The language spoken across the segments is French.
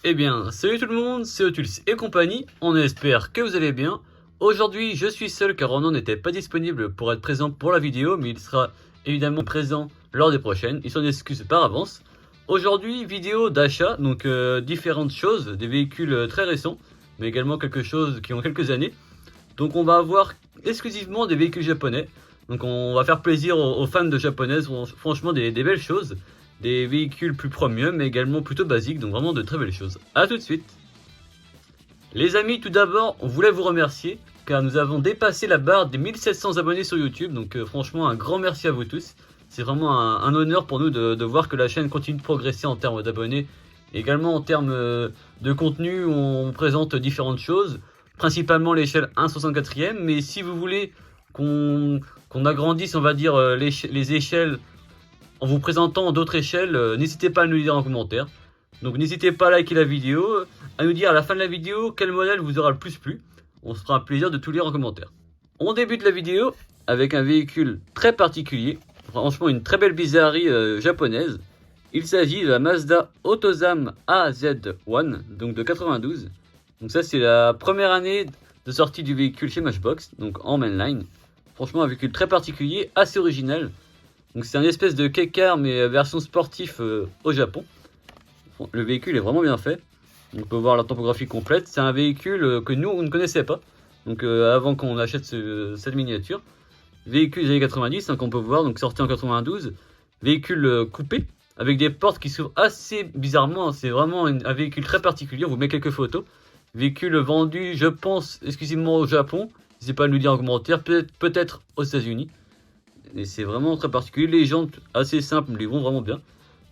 Eh bien, salut tout le monde, c'est Otuls et compagnie, on espère que vous allez bien. Aujourd'hui, je suis seul car Ronan n'était pas disponible pour être présent pour la vidéo, mais il sera évidemment présent lors des prochaines, il s'en excuse par avance. Aujourd'hui, vidéo d'achat, donc différentes choses, des véhicules très récents, mais également quelque chose qui ont quelques années. Donc on va avoir exclusivement des véhicules japonais, donc on va faire plaisir aux fans de japonaises, franchement des belles choses. Des véhicules plus premium, mais également plutôt basiques, donc vraiment de très belles choses. A tout de suite. Les amis, tout d'abord, on voulait vous remercier, car nous avons dépassé la barre des 1700 abonnés sur YouTube, donc franchement un grand merci à vous tous. C'est vraiment un honneur pour nous de voir que la chaîne continue de progresser en termes d'abonnés, également en termes de contenu où on présente différentes choses, principalement l'échelle 1/64e, mais si vous voulez qu'on agrandisse, on va dire, les échelles en vous présentant d'autres échelles, n'hésitez pas à nous le dire en commentaire. Donc n'hésitez pas à liker la vidéo, à nous dire à la fin de la vidéo quel modèle vous aura le plus plu. On se fera un plaisir de tout lire en commentaire. On débute la vidéo avec un véhicule très particulier, franchement une très belle bizarrerie japonaise. Il s'agit de la Mazda Autozam AZ1, donc de 92. Donc ça c'est la première année de sortie du véhicule chez Matchbox, donc en mainline. Franchement un véhicule très particulier, assez original. Donc c'est un espèce de kei-car mais version sportif au Japon. Le véhicule est vraiment bien fait. On peut voir la topographie complète. C'est un véhicule que nous on ne connaissait pas. Donc avant qu'on achète cette miniature. Véhicule des années 90 hein, qu'on peut voir, donc sorti en 92. Véhicule coupé avec des portes qui s'ouvrent assez bizarrement. C'est vraiment un véhicule très particulier. On vous met quelques photos. Véhicule vendu, je pense, exclusivement au Japon. N'hésitez pas à nous dire en commentaire. Peut-être aux États-Unis. Et c'est vraiment très particulier. Les jantes assez simples, mais ils vont vraiment bien.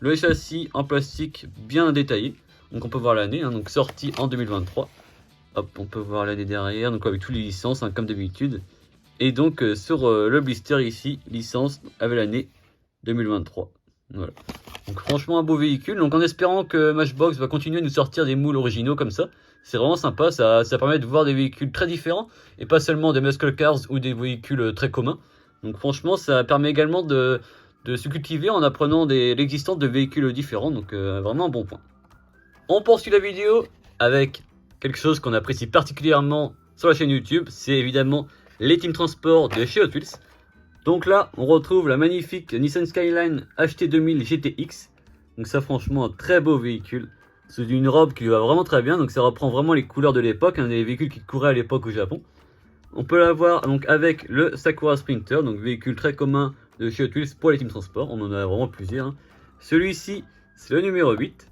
Le châssis en plastique bien détaillé. Donc on peut voir l'année, hein, donc sorti en 2023. Hop, on peut voir l'année derrière, donc avec toutes les licences, hein, comme d'habitude. Et donc sur le blister ici, licence avec l'année 2023. Voilà. Donc franchement un beau véhicule. Donc en espérant que Matchbox va continuer à nous sortir des moules originaux comme ça. C'est vraiment sympa, ça permet de voir des véhicules très différents. Et pas seulement des muscle cars ou des véhicules très communs. Donc franchement ça permet également de se cultiver en apprenant l'existence de véhicules différents. Donc vraiment un bon point. On poursuit la vidéo avec quelque chose qu'on apprécie particulièrement sur la chaîne YouTube. C'est évidemment les Team Transport de chez Hot Wheels. Donc là, on retrouve la magnifique Nissan Skyline HT2000 GTX. Donc ça, franchement, un très beau véhicule. C'est une robe qui lui va vraiment très bien. Donc ça reprend vraiment les couleurs de l'époque, des véhicules qui couraient à l'époque au Japon. On peut l'avoir donc avec le Sakura Sprinter, donc véhicule très commun de chez Hot Wheels pour les Team Transport. On en a vraiment plusieurs. Celui-ci, c'est le numéro 8.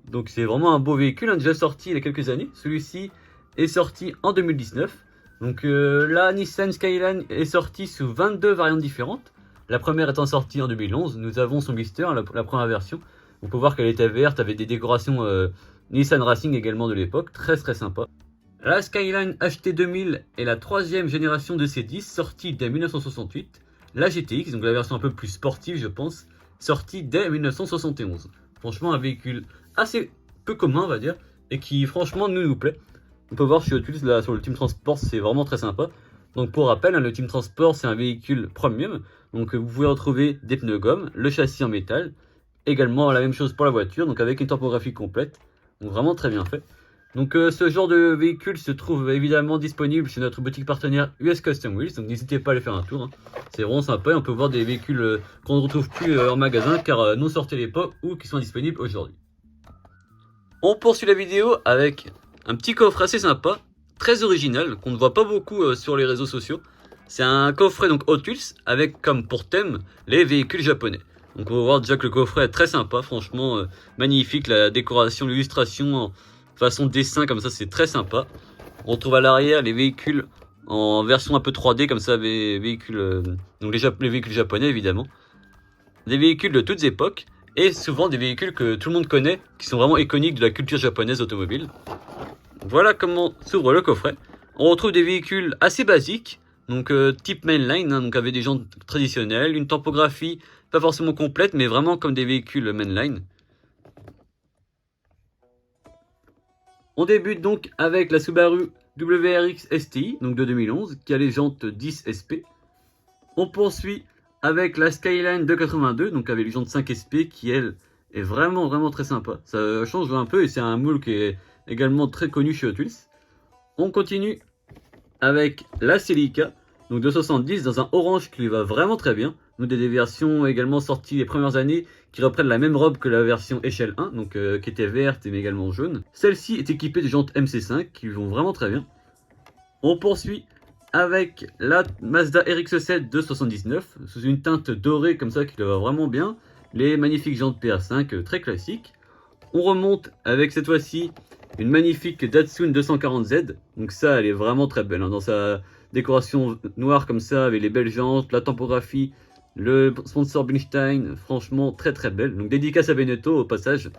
Donc c'est vraiment un beau véhicule, déjà sorti il y a quelques années. Celui-ci est sorti en 2019. Donc la Nissan Skyline est sortie sous 22 variantes différentes. La première étant sortie en 2011. Nous avons son blister, la première version. On peut voir qu'elle était verte avec des décorations Nissan Racing également de l'époque. Très très sympa. La Skyline HT2000 est la troisième génération de C10, sortie dès 1968. La GTX, donc la version un peu plus sportive je pense, sortie dès 1971. Franchement un véhicule assez peu commun on va dire, et qui franchement nous plaît. On peut voir chez Hot Wheels là sur le Team Transport, c'est vraiment très sympa. Donc pour rappel, hein, le Team Transport c'est un véhicule premium, donc vous pouvez retrouver des pneus gomme, le châssis en métal, également la même chose pour la voiture, donc avec une topographie complète, donc vraiment très bien fait. Donc ce genre de véhicule se trouve évidemment disponible chez notre boutique partenaire US Custom Wheels, donc n'hésitez pas à aller faire un tour, hein. C'est vraiment sympa et on peut voir des véhicules qu'on ne retrouve plus en magasin car non sortis à l'époque ou qui sont disponibles aujourd'hui. On poursuit la vidéo avec un petit coffre assez sympa, très original, qu'on ne voit pas beaucoup sur les réseaux sociaux. C'est un coffret donc Hot Wheels avec comme pour thème les véhicules japonais. Donc on va voir déjà que le coffret est très sympa, franchement magnifique, la décoration, l'illustration en façon dessin comme ça c'est très sympa. On retrouve à l'arrière les véhicules en version un peu 3D comme ça, les véhicules, donc les véhicules japonais évidemment. Des véhicules de toutes époques et souvent des véhicules que tout le monde connaît, qui sont vraiment iconiques de la culture japonaise automobile. Voilà comment s'ouvre le coffret. On retrouve des véhicules assez basiques, donc type mainline, hein, donc avec des jantes traditionnelles, une topographie pas forcément complète, mais vraiment comme des véhicules mainline. On débute donc avec la Subaru WRX STI, donc de 2011, qui a les jantes 10 SP. On poursuit avec la Skyline de 82, donc avec les jantes 5 SP, qui elle est vraiment très sympa. Ça change un peu et c'est un moule qui est également très connu chez Hot Wheels. On continue avec la Celica, donc de 70 dans un orange qui lui va vraiment très bien. Nous des versions également sorties les premières années qui reprennent la même robe que la version échelle 1, donc qui était verte mais également jaune. Celle-ci est équipée de jantes MC5 qui lui vont vraiment très bien. On poursuit avec la Mazda RX-7 de 79 sous une teinte dorée comme ça qui lui va vraiment bien. Les magnifiques jantes PR5 très classiques. On remonte avec cette fois-ci une magnifique Datsun 240Z. Donc ça, elle est vraiment très belle. Dans sa décoration noire comme ça, avec les belles jantes, la tempographie, le sponsor Bilstein. Franchement, très belle. Donc dédicace à Beneteau au passage.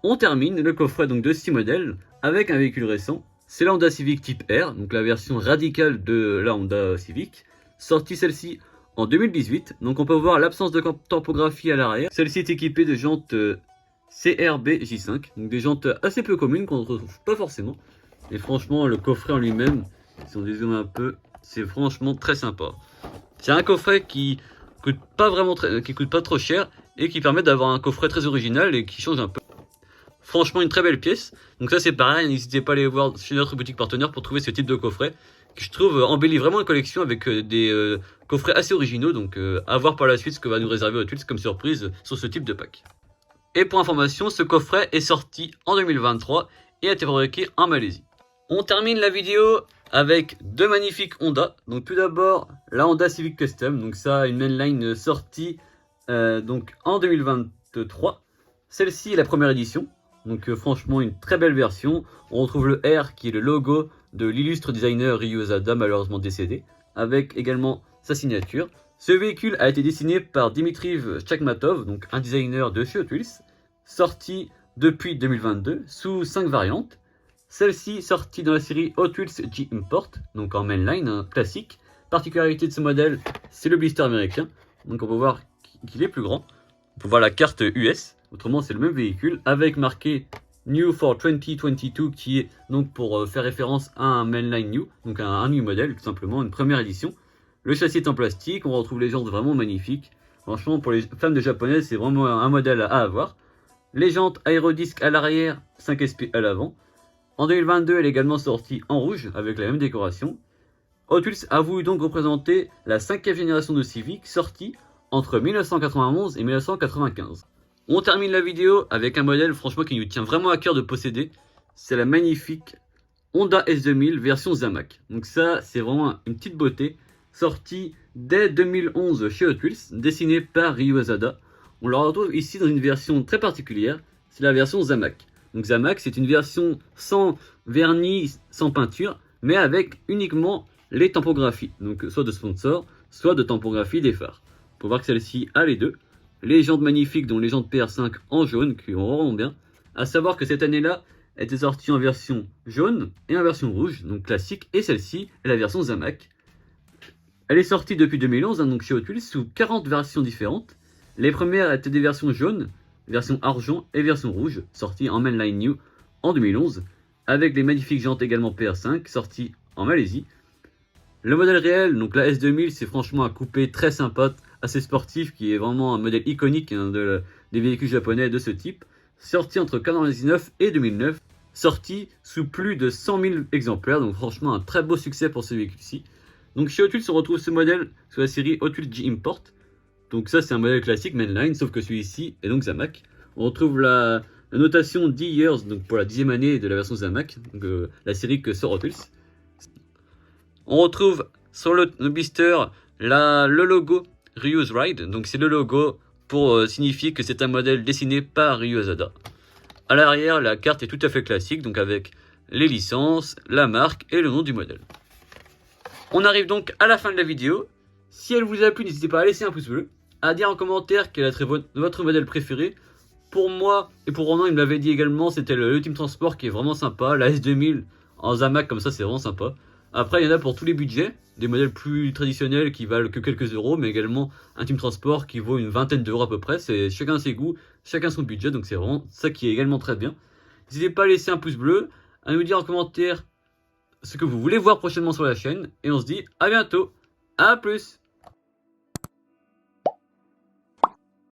On termine le coffret donc de 6 modèles avec un véhicule récent. C'est la Honda Civic Type R, donc la version radicale de la Honda Civic. Sortie celle-ci en 2018. Donc on peut voir l'absence de tempographie à l'arrière. Celle-ci est équipée de jantes CRB J5, donc des jantes assez peu communes qu'on ne retrouve pas forcément. Et franchement, le coffret en lui-même, si on dézoome un peu, c'est franchement très sympa. C'est un coffret qui coûte pas trop cher et qui permet d'avoir un coffret très original et qui change un peu. Franchement, une très belle pièce. Donc ça, c'est pareil, n'hésitez pas à aller voir chez notre boutique partenaire pour trouver ce type de coffret qui, je trouve, embellit vraiment la collection avec des coffrets assez originaux. Donc à voir par la suite ce que va nous réserver Hot Wheels comme surprise sur ce type de pack. Et pour information, ce coffret est sorti en 2023 et a été fabriqué en Malaisie. On termine la vidéo avec deux magnifiques Honda. Donc tout d'abord, la Honda Civic Custom. Donc ça, une mainline sortie donc en 2023. Celle-ci est la première édition. Donc franchement, une très belle version. On retrouve le R qui est le logo de l'illustre designer Ryu Osada, malheureusement décédé, avec également sa signature. Ce véhicule a été dessiné par Dmitry Chakmatov, donc un designer de chez Hot Wheels, sorti depuis 2022 sous 5 variantes. Celle-ci sortie dans la série Hot Wheels G-Import, donc en mainline, classique. Particularité de ce modèle, c'est le blister américain. Donc on peut voir qu'il est plus grand. On peut voir la carte US. Autrement, c'est le même véhicule avec marqué New for 2022 qui est donc pour faire référence à un mainline new, donc un new modèle, tout simplement, une première édition. Le châssis est en plastique, on retrouve les jantes vraiment magnifiques. Franchement, pour les fans de japonais, c'est vraiment un modèle à avoir. Les jantes aérodisques à l'arrière, 5 SP à l'avant. En 2022, elle est également sortie en rouge avec la même décoration. Hot Wheels a voulu donc représenter la 5e génération de Civic sortie entre 1991 et 1995. On termine la vidéo avec un modèle franchement qui nous tient vraiment à cœur de posséder. C'est la magnifique Honda S2000 version Zamac. Donc ça, c'est vraiment une petite beauté. Sortie dès 2011 chez Hot Wheels, dessinée par Ryu Osada. On la retrouve ici dans une version très particulière. C'est la version Zamac. Donc Zamac, c'est une version sans vernis, sans peinture, mais avec uniquement les tampographies. Donc soit de sponsor, soit de tempographie des phares. Pour voir que celle-ci a les deux. Les jantes magnifiques, dont les jantes PR5 en jaune, qui vont vraiment bien. A savoir que cette année-là, elle était sortie en version jaune et en version rouge, donc classique. Et celle-ci est la version Zamac. Elle est sortie depuis 2011, donc chez Hot Wheels, sous 40 versions différentes. Les premières étaient des versions jaunes, version argent et version rouge, sorties en mainline new en 2011. Avec les magnifiques jantes également PR5, sorties en Malaisie. Le modèle réel, donc la S2000, c'est franchement un coupé très sympa, assez sportif, qui est vraiment un modèle iconique des véhicules japonais de ce type. Sorti entre 1999 et 2009, sorti sous plus de 100 000 exemplaires, donc franchement un très beau succès pour ce véhicule-ci. Donc chez Hot Wheels, on retrouve ce modèle sur la série Hot Wheels G-Import. Donc ça, c'est un modèle classique mainline, sauf que celui-ci est donc Zamac. On retrouve la notation 10 years, donc pour la 10e année de la version Zamac, donc la série que sort Hot Wheels. On retrouve sur le blister le logo Ryu's Ride, donc c'est le logo pour signifier que c'est un modèle dessiné par Ryu Osada. À l'arrière, la carte est tout à fait classique, donc avec les licences, la marque et le nom du modèle. On arrive donc à la fin de la vidéo. Si elle vous a plu, n'hésitez pas à laisser un pouce bleu, à dire en commentaire quel est votre modèle préféré. Pour moi et pour Ronan, il me l'avait dit également, c'était le Team Transport qui est vraiment sympa, la S2000 en Zamac comme ça, c'est vraiment sympa. Après, il y en a pour tous les budgets, des modèles plus traditionnels qui valent que quelques euros, mais également un Team Transport qui vaut une vingtaine d'euros à peu près. C'est chacun ses goûts, chacun son budget, donc c'est vraiment ça qui est également très bien. N'hésitez pas à laisser un pouce bleu, à nous dire en commentaire ce que vous voulez voir prochainement sur la chaîne, et on se dit à bientôt, à plus!